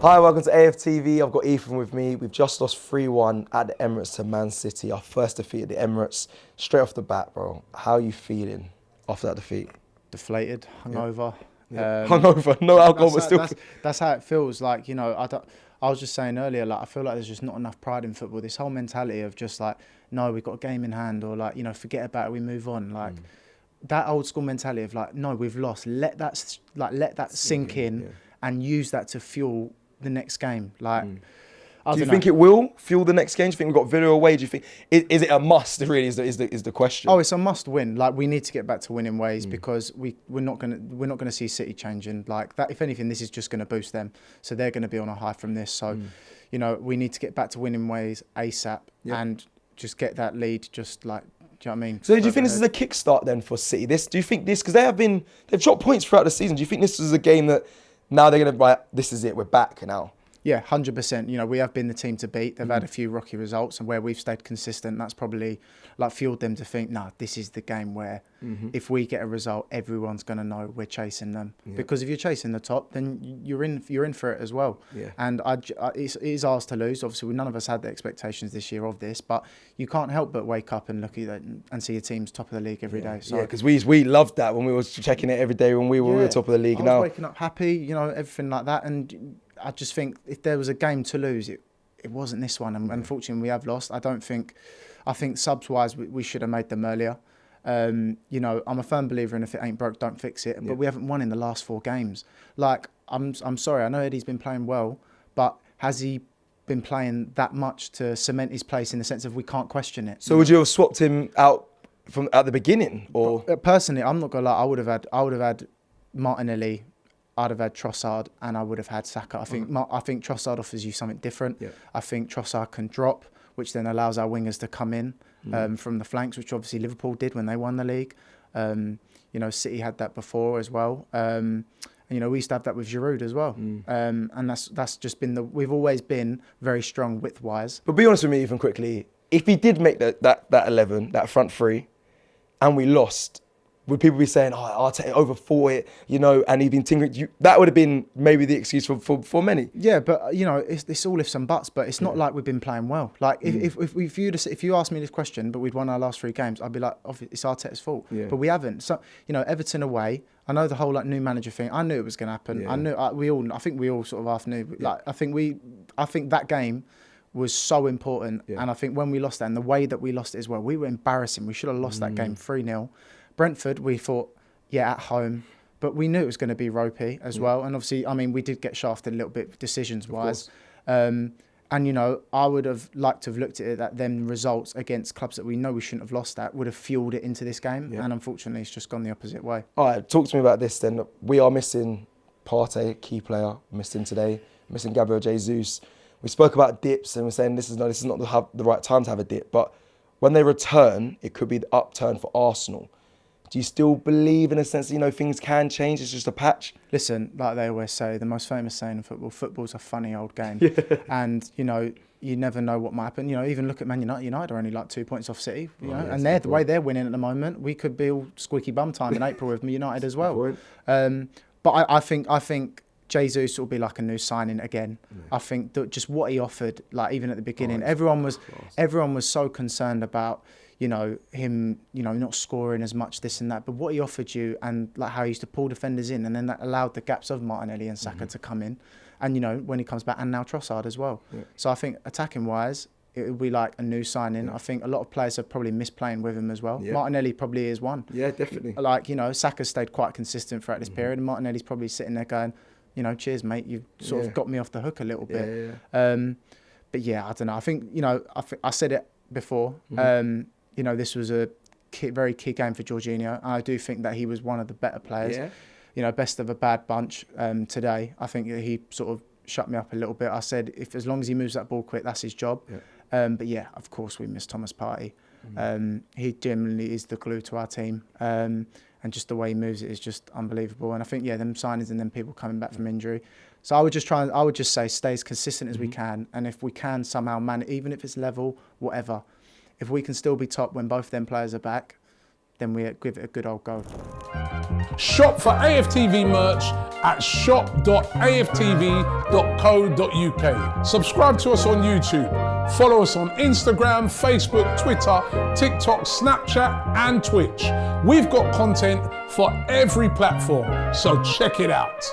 Hi, welcome to AFTV. I've got Ethan with me. We've just lost 3-1 at the Emirates to Man City. Our first defeat at the Emirates. Straight off the bat, bro. How are you feeling after that defeat? Deflated, hungover. Hungover, no alcohol, but still. That's how it feels. Like, I was just saying earlier, like, I feel like there's just not enough pride in football. This whole mentality of just like, no, we've got a game in hand, or like, forget about it, we move on. Like that old school mentality of like, no, we've lost. Let that sink in and use that to fuel the next game. Like, Do you think it will fuel the next game? Do you think we've got Averio away? Do you think is it a must? Really, is the question. Oh, it's a must win. Like, we need to get back to winning ways because we're not gonna see City changing like that. If anything, this is just gonna boost them, so they're gonna be on a high from this. So, we need to get back to winning ways ASAP and just get that lead. Just like, do you know what I mean? So, do you think this is a kickstart then for City? Do you think this, because they've dropped points throughout the season? Do you think this is a game that now they're gonna this is it, we're back now? Yeah, 100%. We have been the team to beat. They've had a few rocky results, and where we've stayed consistent, that's probably like fueled them to think, nah, this is the game where if we get a result, everyone's going to know we're chasing them. Because if you're chasing the top, then you're in for it as well. Yeah. And it is ours to lose. Obviously, none of us had the expectations this year of this, but you can't help but wake up and look at that and see your team's top of the league every day. So, because we loved that when we were checking it every day when we were top of the league. I was waking up happy, everything like that. And I just think if there was a game to lose, it wasn't this one. And unfortunately, we have lost. I think subs-wise, we should have made them earlier. I'm a firm believer in if it ain't broke, don't fix it. But we haven't won in the last 4 games. Like, I'm sorry. I know Eddie's been playing well, but has he been playing that much to cement his place in the sense of we can't question it? So would you have swapped him out from at the beginning, or? Personally, I'm not gonna lie. I would have had Martinelli. I'd have had Trossard and I would have had Saka. I think Trossard offers you something different. Yeah. I think Trossard can drop, which then allows our wingers to come in from the flanks, which obviously Liverpool did when they won the league. City had that before as well. We used to have that with Giroud as well. And that's just been we've always been very strong width-wise. But be honest with me, even quickly, if he did make that 11, that front 3, and we lost, would people be saying, I'll take it over 4, and he'd been tinkering? That would have been maybe the excuse for many. Yeah, but, it's all ifs and buts, but it's not like we've been playing well. Like, if you asked me this question, but we'd won our last 3 games, I'd be like, it's Arteta's fault. Yeah. But we haven't. So, Everton away, I know the whole new manager thing. I knew it was going to happen. Yeah. I think we all sort of half knew. Yeah. Like, I think that game was so important. Yeah. And I think when we lost that, and the way that we lost it as well, we were embarrassing. We should have lost that game 3-0. Brentford, we thought, at home, but we knew it was going to be ropey as well. And obviously, we did get shafted a little bit decisions-wise. I would have liked to have looked at it that them results against clubs that we know we shouldn't have lost at would have fueled it into this game. Yeah. And unfortunately, it's just gone the opposite way. All right, talk to me about this then. We are missing Partey, key player, missing today, missing Gabriel Jesus. We spoke about dips and we're saying this is not the right time to have a dip. But when they return, it could be the upturn for Arsenal. Do you still believe in a sense that, things can change? It's just a patch? Listen, like they always say, the most famous saying in football's a funny old game. And, you never know what might happen. Even look at Man United. United are only like 2 points off City, and the way they're winning at the moment, we could be all squeaky bum time in April with United as well. But I think Jesus will be like a new signing again. Yeah. I think that just what he offered, like even at the beginning, everyone was so concerned about, him, not scoring as much, this and that. But what he offered you, and like how he used to pull defenders in, and then that allowed the gaps of Martinelli and Saka to come in. And, when he comes back, and now Trossard as well. Yeah. So I think attacking-wise, it would be like a new signing. Yeah. I think a lot of players have probably missed playing with him as well. Yeah. Martinelli probably is one. Yeah, definitely. Like, Saka stayed quite consistent throughout this period, and Martinelli's probably sitting there going, cheers, mate. You've sort of got me off the hook a little bit. Yeah. But yeah, I don't know. I think, I said it before. This was a very key game for Jorginho. I do think that he was one of the better players. Yeah. Best of a bad bunch today. I think he sort of shut me up a little bit. I said, as long as he moves that ball quick, that's his job. Yeah. But yeah, of course, we miss Thomas Partey. He genuinely is the glue to our team. And just the way he moves it is just unbelievable. And I think, them signings and then people coming back from injury. So I would just say stay as consistent as we can. And if we can somehow even if it's level, whatever, if we can still be top when both them players are back, then we give it a good old go. Shop for AFTV merch at shop.aftv.co.uk. Subscribe to us on YouTube. Follow us on Instagram, Facebook, Twitter, TikTok, Snapchat and Twitch. We've got content for every platform, so check it out.